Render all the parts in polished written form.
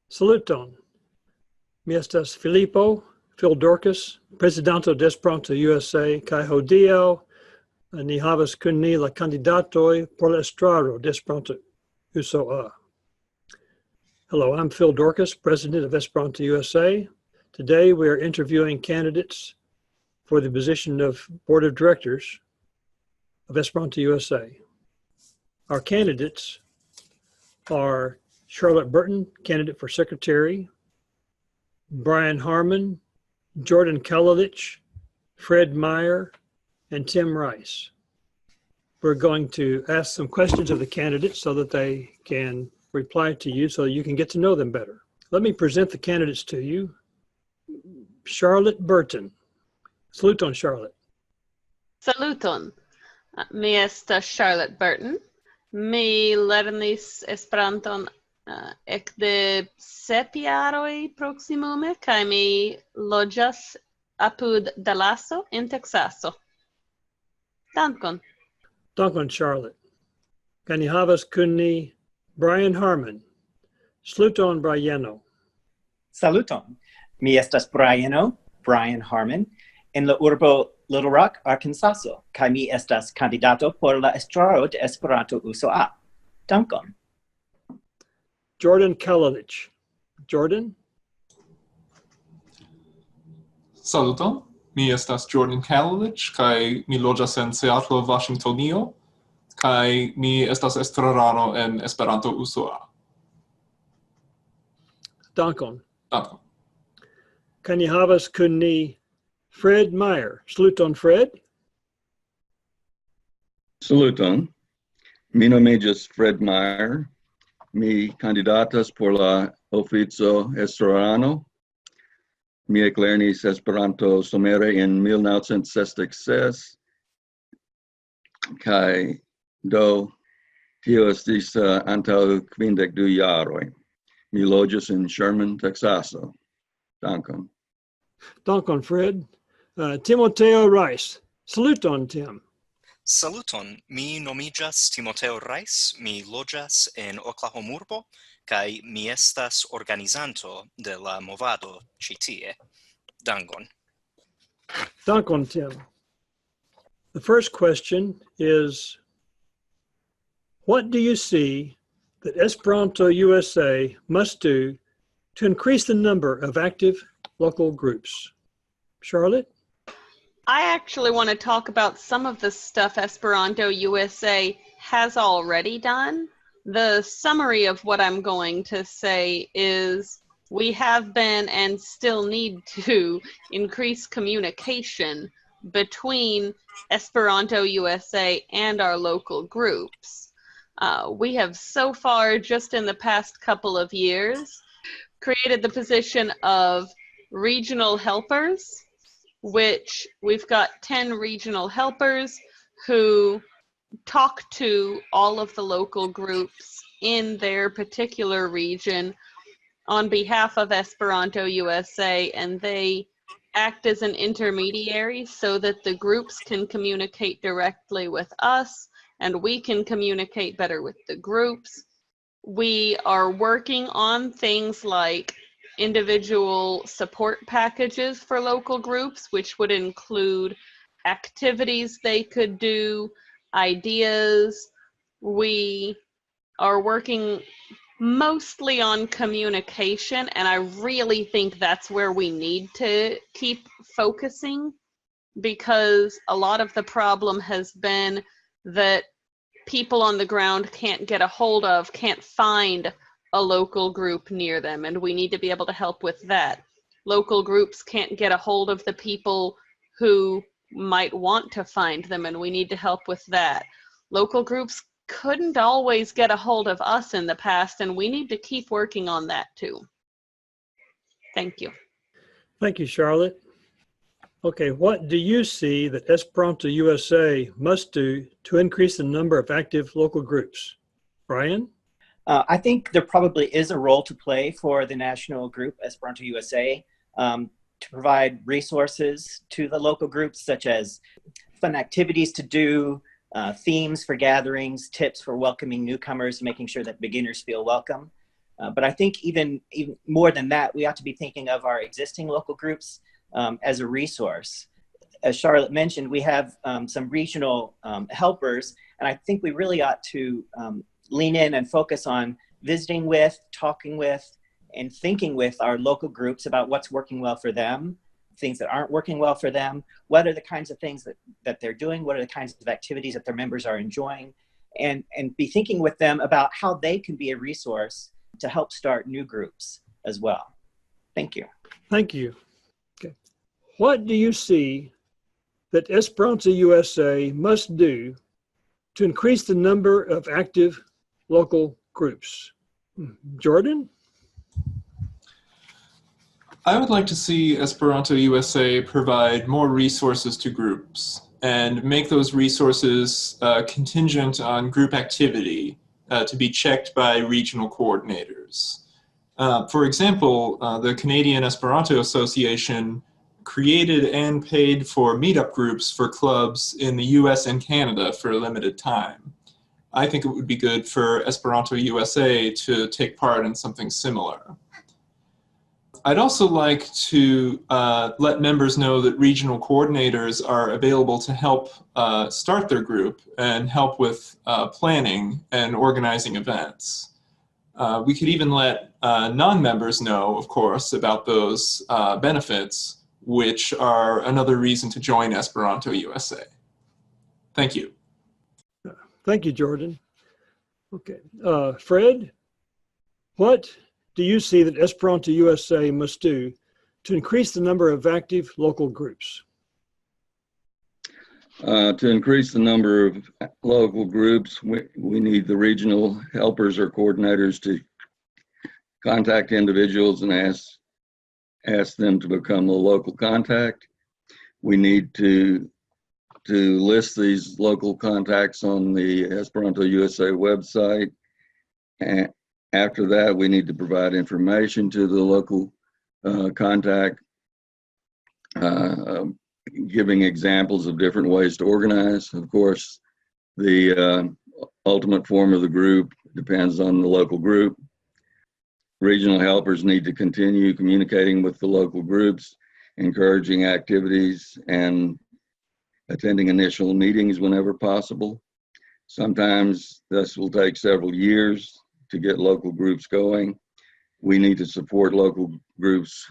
Saluton. Mi estas Filipo, Dorcas, Presidento de Esperanto-USA, kai hodiaŭ ni havas kun ni la kandidatoj por la estraro de Esperanto-USA. Hello, I'm Phil Dorcas, President of Esperanto-USA. Today we are interviewing candidates for the position of Board of Directors of Esperanto-USA. Our candidates are Charlotte Burton, candidate for Secretary, Brian Harmon, Jordon Kalilich, Fred Meyer, and Tim Rice. We're going to ask some questions of the candidates so that they can reply to you so you can get to know them better. Let me present the candidates to you. Charlotte Burton. Saluton, Charlotte. Saluton. Mi estas Charlotte Burton. Mi lernis Esperanton ekde 7 jaroj proksimume kaj mi loĝas apud Dallaso en Teksaso. Dankon. Dankon, Charlotte. Kaj ni havas kun ni Brian Harmon. Saluton, Briano. Saluton. Mi estas Brian Harmon, en la urbo Little Rock, Arkansaso, kaj mi estas candidato por la estraro de Esperanto-USA. Dankon. Jordon Kalilich. Jordon? Saluton. Mi estas Jordon Kalilich, kaj mi loĝas en Seattle, Washingtonio, kaj mi estas estrarano en Esperanto-USA. Dankon. Dankon. Kaj ni havas kun ni Fred Meyer. Saluton, Fred. Saluton. Mi nomiĝas Fred Meyer. Mi candidatas por la ofico estrarano. Mi eklernis Esperanto somere en 1966. Kaj do tio estis antaŭ 52 jaroj. Mi loĝas en Sherman, Teksaso. Dankon. Dankon, Fred. Timoteo Rice. Saluton, Tim. Saluton, mi nomiĝas Timoteo Rice, mi loĝas en Oklahomurbo, kaj mi estas organizanto de la movado ĉi tie. Dankon. Dankon, Tim. The first question is, what do you see that Esperanto-USA must do to increase the number of active local groups? Charlotte? I actually want to talk about some of the stuff Esperanto-USA has already done. The summary of what I'm going to say is we have been and still need to increase communication between Esperanto-USA and our local groups. We have so far, just in the past couple of years, created the position of regional helpers, which we've got 10 regional helpers who talk to all of the local groups in their particular region on behalf of Esperanto-USA, and they act as an intermediary so that the groups can communicate directly with us and we can communicate better with the groups. We are working on things like individual support packages for local groups, which would include activities they could do, ideas. We are working mostly on communication, and I really think that's where we need to keep focusing, because a lot of the problem has been that people on the ground can't get a hold of, can't find a local group near them, and we need to be able to help with that. Local groups can't get a hold of the people who might want to find them, and we need to help with that. Local groups couldn't always get a hold of us in the past, and we need to keep working on that too. Thank you. Thank you, Charlotte. Okay, what do you see that Esperanto-USA must do to increase the number of active local groups? Brian? I think there probably is a role to play for the national group, Esperanto-USA, to provide resources to the local groups, such as fun activities to do, themes for gatherings, tips for welcoming newcomers, making sure that beginners feel welcome. But I think even more than that, we ought to be thinking of our existing local groups as a resource. As Charlotte mentioned, we have some regional helpers, and I think we really ought to lean in and focus on visiting with, talking with, and thinking with our local groups about what's working well for them, things that aren't working well for them, what are the kinds of things that they're doing, what are the kinds of activities that their members are enjoying, and be thinking with them about how they can be a resource to help start new groups as well. Thank you. Thank you. Okay. What do you see that Esperanto-USA must do to increase the number of active local groups? Jordon? I would like to see Esperanto-USA provide more resources to groups and make those resources contingent on group activity to be checked by regional coordinators. For example, the Canadian Esperanto Association created and paid for meetup groups for clubs in the US and Canada for a limited time. I think it would be good for Esperanto-USA to take part in something similar. I'd also like to let members know that regional coordinators are available to help start their group and help with planning and organizing events. We could even let non-members know, of course, about those benefits, which are another reason to join Esperanto-USA. Thank you. Thank you, Jordon. Okay. Fred, what do you see that Esperanto-USA must do to increase the number of active local groups? To increase the number of local groups, we need the regional helpers or coordinators to contact individuals and ask them to become a local contact. We need to list these local contacts on the Esperanto-USA website. And after that, we need to provide information to the local contact, giving examples of different ways to organize. Of course, the ultimate form of the group depends on the local group. Regional helpers need to continue communicating with the local groups, encouraging activities, and attending initial meetings whenever possible. Sometimes this will take several years to get local groups going. We need to support local groups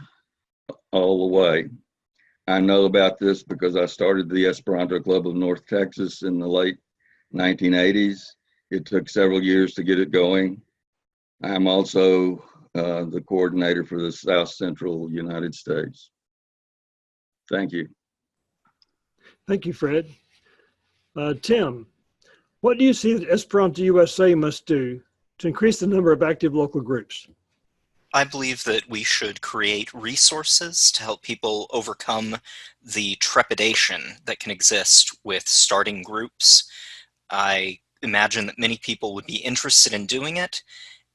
all the way. I know about this because I started the Esperanto Club of North Texas in the late 1980s. It took several years to get it going. I'm also the coordinator for the South Central United States. Thank you. Thank you, Fred. Tim, what do you see that Esperanto-USA must do to increase the number of active local groups? I believe that we should create resources to help people overcome the trepidation that can exist with starting groups. I imagine that many people would be interested in doing it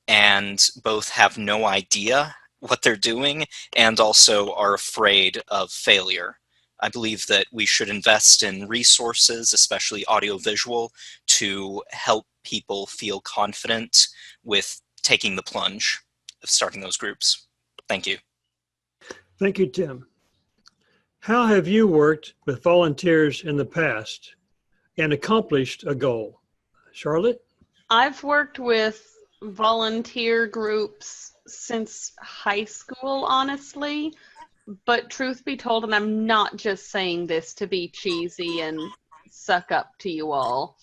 and both have no idea what they're doing and also are afraid of failure. I believe that we should invest in resources, especially audiovisual, to help people feel confident with taking the plunge of starting those groups. Thank you. Thank you, Tim. How have you worked with volunteers in the past and accomplished a goal? Charlotte? I've worked with volunteer groups since high school, honestly. But truth be told, and I'm not just saying this to be cheesy and suck up to you all,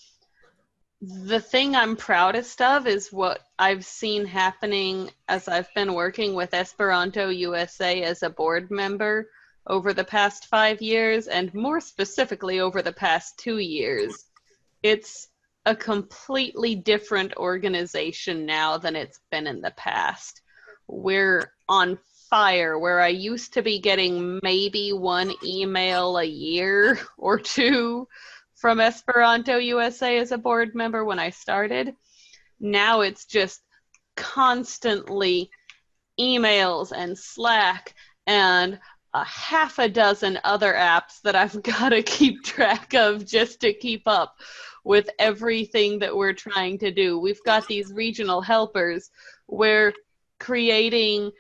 the thing I'm proudest of is what I've seen happening as I've been working with Esperanto-USA as a board member over the past 5 years, and more specifically over the past 2 years. It's a completely different organization now than it's been in the past. We're on fire, where I used to be getting maybe one email a year or two from Esperanto-USA as a board member when I started. Now it's just constantly emails and Slack and a half a dozen other apps that I've got to keep track of just to keep up with everything that we're trying to do. We've got these regional helpers where creating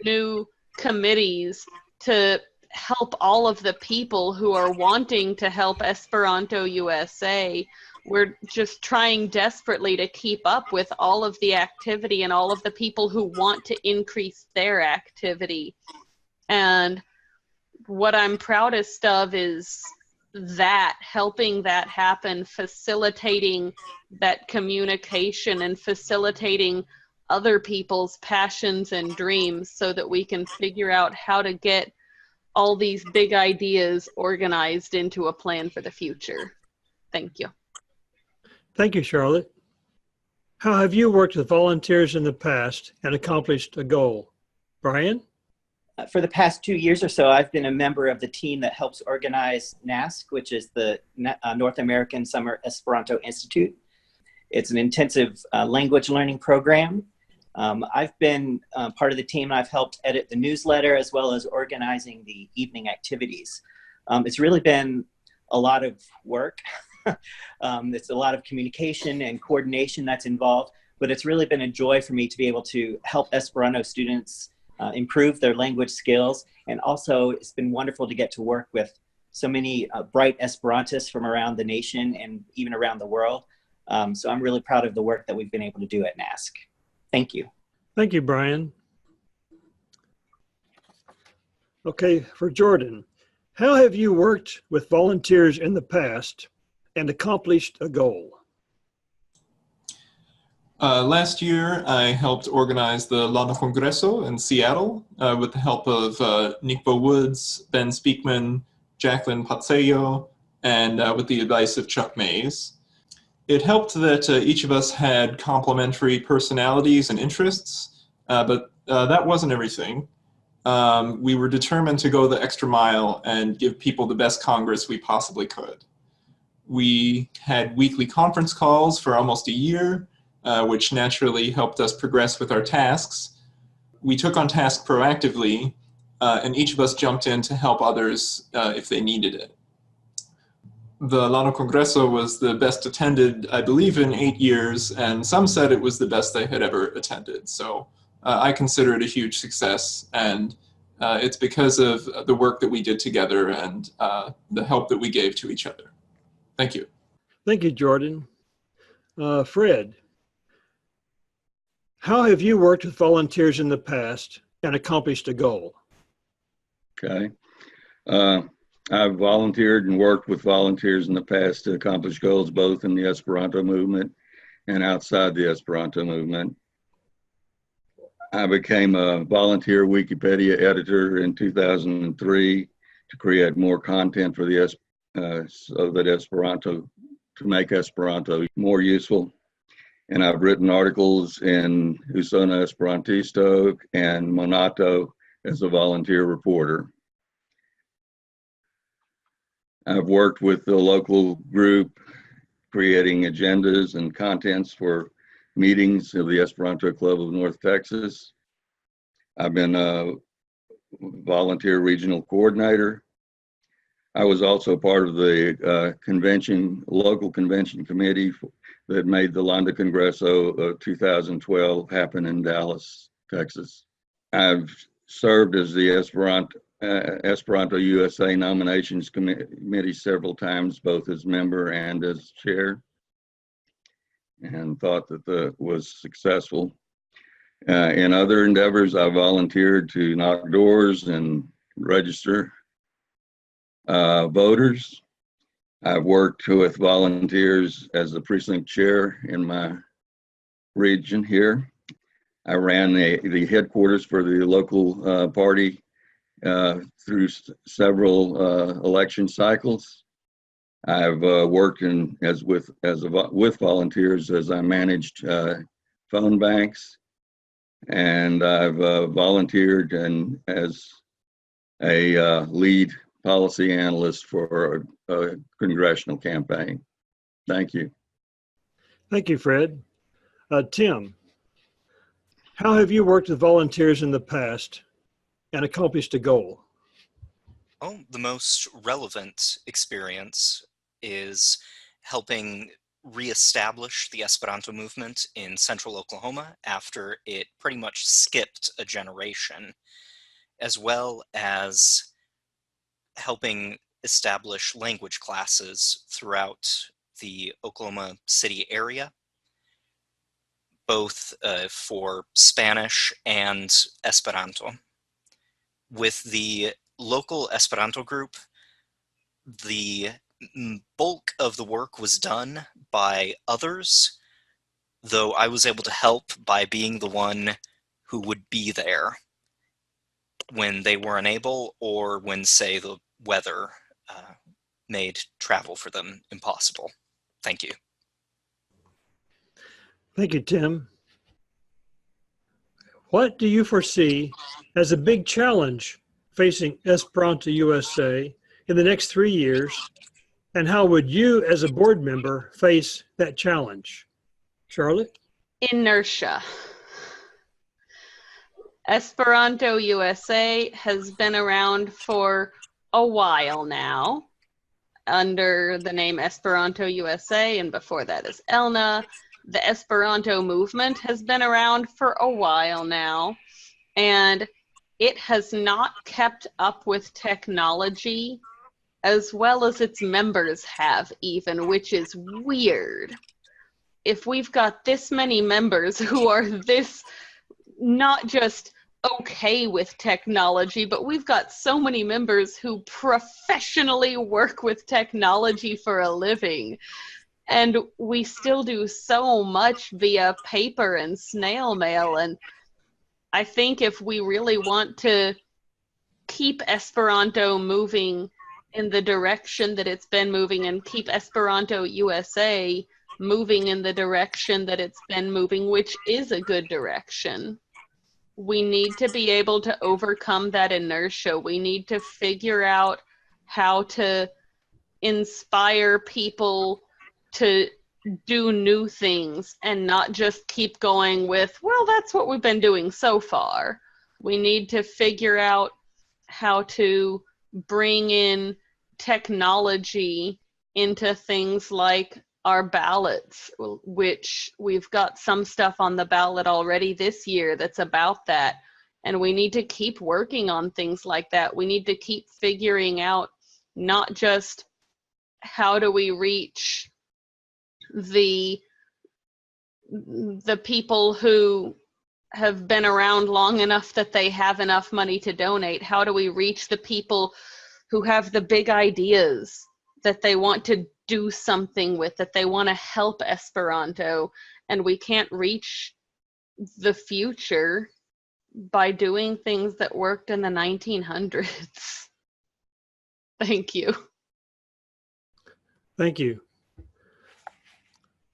new committees to help all of the people who are wanting to help Esperanto-USA. We're just trying desperately to keep up with all of the activity and all of the people who want to increase their activity. And what I'm proudest of is that, helping that happen, facilitating that communication and facilitating other people's passions and dreams so that we can figure out how to get all these big ideas organized into a plan for the future. Thank you. Thank you, Charlotte. How have you worked with volunteers in the past and accomplished a goal? Brian? For the past 2 years or so, I've been a member of the team that helps organize NASC, which is the North American Summer Esperanto Institute. It's an intensive language learning program. I've been part of the team. I've helped edit the newsletter as well as organizing the evening activities. It's really been a lot of work. It's a lot of communication and coordination that's involved, but it's really been a joy for me to be able to help Esperanto students improve their language skills. And also it's been wonderful to get to work with so many bright Esperantists from around the nation and even around the world. So I'm really proud of the work that we've been able to do at NASC. Thank you. Thank you, Brian. Okay, for Jordon, how have you worked with volunteers in the past and accomplished a goal? Last year, I helped organize the Lano Congreso in Seattle with the help of Nick Bo Woods, Ben Speakman, Jacqueline Pazzello, and with the advice of Chuck Mays. It helped that each of us had complementary personalities and interests, but that wasn't everything. We were determined to go the extra mile and give people the best Congress we possibly could. We had weekly conference calls for almost a year, which naturally helped us progress with our tasks. We took on tasks proactively, and each of us jumped in to help others if they needed it. The Lano Congreso was the best attended, I believe, in 8 years, and some said it was the best they had ever attended. So I consider it a huge success, and it's because of the work that we did together and the help that we gave to each other. Thank you. Thank you, Jordon. Fred, how have you worked with volunteers in the past and accomplished a goal? Okay. I've volunteered and worked with volunteers in the past to accomplish goals both in the Esperanto movement and outside the Esperanto movement. I became a volunteer Wikipedia editor in 2003 to create more content for the so that Esperanto, to make Esperanto more useful. And I've written articles in Usona Esperantisto and Monato as a volunteer reporter. I've worked with the local group creating agendas and contents for meetings of the Esperanto Club of North Texas. I've been a volunteer regional coordinator. I was also part of the local convention committee that made the Landa Congreso of 2012 happen in Dallas, Texas. I've served as the Esperanto-USA nominations committee several times, both as member and as chair, and thought that that was successful. In other endeavors, I volunteered to knock doors and register voters. I've worked with volunteers as the precinct chair in my region here. I ran the headquarters for the local party through several election cycles. I've worked with volunteers as I managed phone banks, and I've volunteered as a lead policy analyst for a congressional campaign. Thank you. Thank you, Fred. Tim, how have you worked with volunteers in the past and accomplished a goal? Oh, the most relevant experience is helping reestablish the Esperanto movement in central Oklahoma after it pretty much skipped a generation, as well as helping establish language classes throughout the Oklahoma City area, both for Spanish and Esperanto. With the local Esperanto group, the bulk of the work was done by others, though I was able to help by being the one who would be there when they were unable, or when, say, the weather made travel for them impossible. Thank you. Thank you, Tim. What do you foresee as a big challenge facing Esperanto-USA in the next 3 years, and how would you as a board member face that challenge? Charlotte? Inertia. Esperanto-USA has been around for a while now under the name Esperanto-USA, and before that is ELNA. The Esperanto movement has been around for a while now, and it has not kept up with technology as well as its members have even, which is weird. If we've got this many members who are this not just okay with technology, but we've got so many members who professionally work with technology for a living, and we still do so much via paper and snail mail. And I think if we really want to keep Esperanto moving in the direction that it's been moving, and keep Esperanto-USA moving in the direction that it's been moving, which is a good direction, we need to be able to overcome that inertia. We need to figure out how to inspire people to do new things and not just keep going with, well, that's what we've been doing so far. We need to figure out how to bring in technology into things like our ballots, which we've got some stuff on the ballot already this year that's about that. And we need to keep working on things like that. We need to keep figuring out not just how do we reach the people who have been around long enough that they have enough money to donate. How do we reach the people who have the big ideas that they want to do something with, that they want to help Esperanto? And we can't reach the future by doing things that worked in the 1900s. Thank you. Thank you.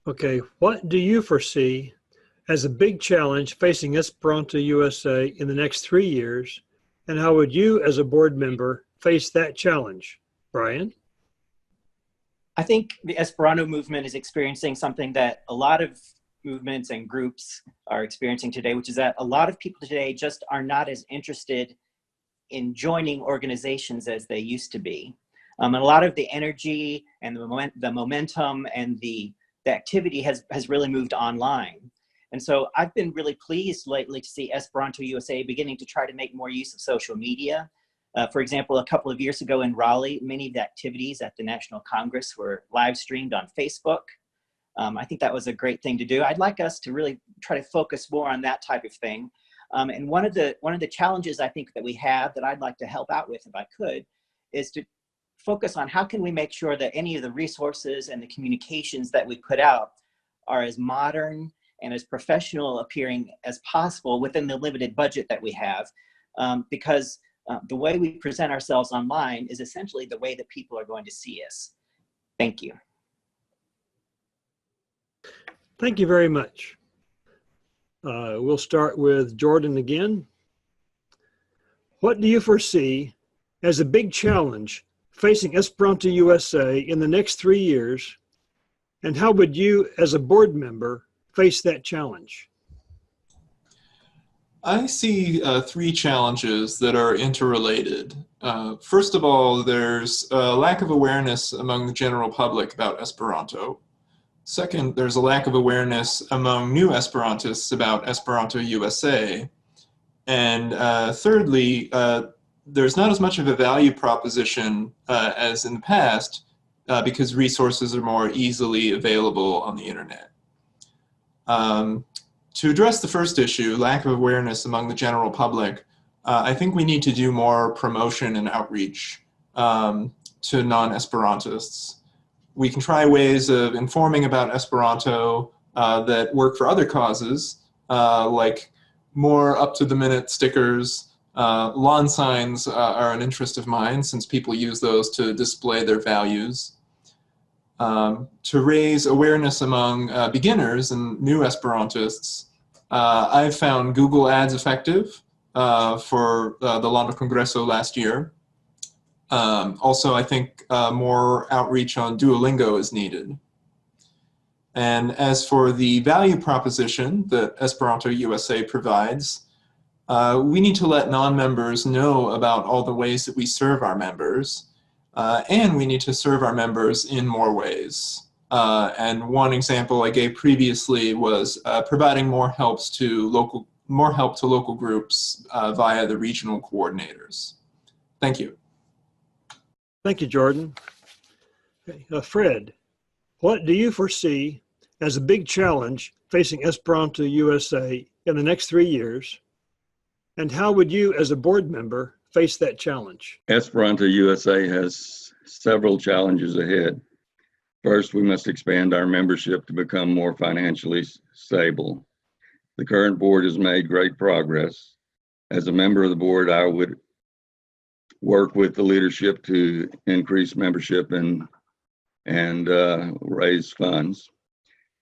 Okay, what do you foresee as a big challenge facing Esperanto-USA in the next 3 years, and how would you as a board member face that challenge? Brian? I think the Esperanto movement is experiencing something that a lot of movements and groups are experiencing today, which is that a lot of people today just are not as interested in joining organizations as they used to be. And a lot of the energy and the momentum and the activity has really moved online. And so I've been really pleased lately to see Esperanto-USA beginning to try to make more use of social media. For example, a couple of years ago in Raleigh, many of the activities at the National Congress were live streamed on Facebook. I think that was a great thing to do. I'd like us to really try to focus more on that type of thing. And one of the challenges I think that we have that I'd like to help out with, if I could, is to focus on how can we make sure that any of the resources and the communications that we put out are as modern and as professional appearing as possible within the limited budget that we have. Because the way we present ourselves online is essentially the way that people are going to see us. Thank you. Thank you very much. We'll start with Jordon again. What do you foresee as a big challenge facing Esperanto-USA in the next 3 years, and how would you as a board member face that challenge? I see 3 challenges that are interrelated. First of all, there's a lack of awareness among the general public about Esperanto. Second, there's a lack of awareness among new Esperantists about Esperanto-USA. And thirdly, there's not as much of a value proposition as in the past because resources are more easily available on the internet. To address the first issue, lack of awareness among the general public, I think we need to do more promotion and outreach to non-Esperantists. We can try ways of informing about Esperanto that work for other causes, like more up-to-the-minute stickers. Lawn signs are an interest of mine since people use those to display their values. To raise awareness among beginners and new Esperantists, I've found Google Ads effective for the London Congresso last year. Also, I think more outreach on Duolingo is needed. And as for the value proposition that Esperanto-USA provides, we need to let non-members know about all the ways that we serve our members, and we need to serve our members in more ways. And one example I gave previously was providing more help to local groups via the regional coordinators. Thank you. Thank you, Jordan. Okay. Fred, what do you foresee as a big challenge facing Esperanto-USA in the next 3 years? And how would you, as a board member, face that challenge? Esperanto-USA has several challenges ahead. First, we must expand our membership to become more financially stable. The current board has made great progress. As a member of the board, I would work with the leadership to increase membership and raise funds.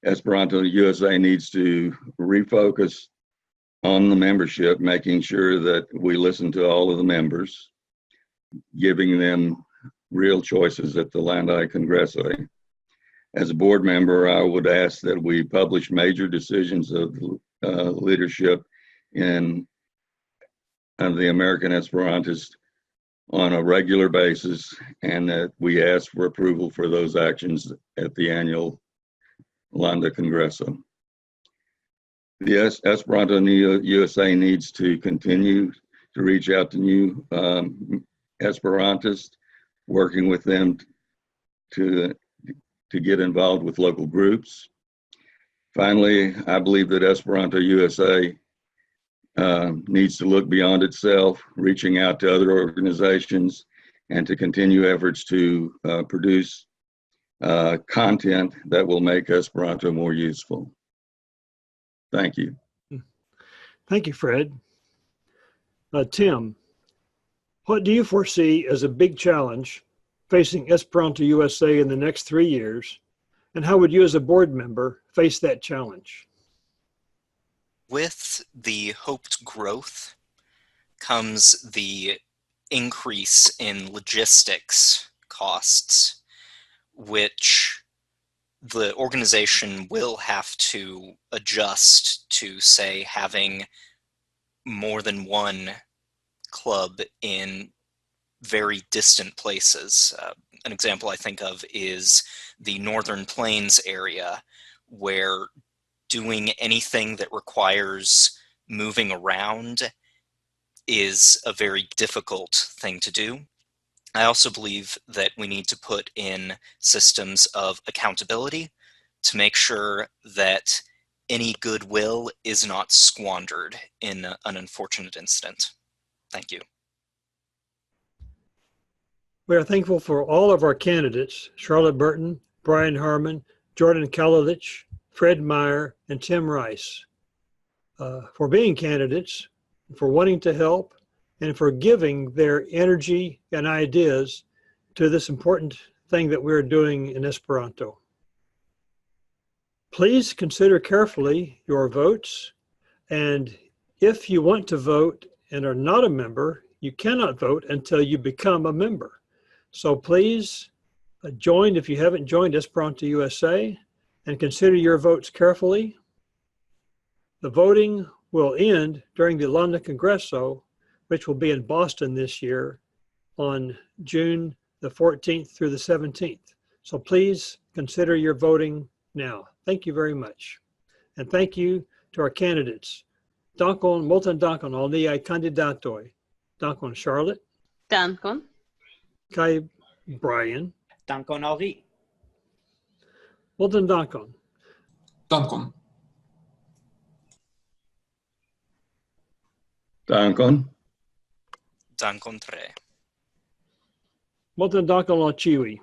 Esperanto-USA needs to refocus on the membership, making sure that we listen to all of the members, giving them real choices at the Landi Congresso. As a board member, I would ask that we publish major decisions of leadership of the American Esperantists on a regular basis, and that we ask for approval for those actions at the annual Landi Congresso. The Esperanto-USA needs to continue to reach out to new Esperantists, working with them to get involved with local groups. Finally, I believe that Esperanto-USA needs to look beyond itself, reaching out to other organizations, and to continue efforts to produce content that will make Esperanto more useful. Thank you. Thank you, Fred. Tim, what do you foresee as a big challenge facing Esperanto-USA in the next 3 years, and how would you as a board member face that challenge? With the hoped growth comes the increase in logistics costs, which the organization will have to adjust to, say, having more than one club in very distant places. An example I think of is the Northern Plains area, where doing anything that requires moving around is a very difficult thing to do. I also believe that we need to put in systems of accountability to make sure that any goodwill is not squandered in an unfortunate incident. Thank you. We are thankful for all of our candidates, Charlotte Burton, Brian Harmon, Jordon Kalilich, Fred Meyer, and Tim Rice, for being candidates, for wanting to help, and for giving their energy and ideas to this important thing that we're doing in Esperanto. Please consider carefully your votes, and if you want to vote and are not a member, you cannot vote until you become a member. So please join if you haven't joined Esperanto-USA, and consider your votes carefully. The voting will end during the London Congresso, which will be in Boston this year on June the 14th through the 17th. So please consider your voting now. Thank you very much. And thank you to our candidates. Dankon, multan dankon al niai kandidatoi. Dankon Charlotte, Dankon. kai Brian, Dankon al vi. multan dankon. Dankon. Dankon. Dankon tre. Multan dankon al Chiwi.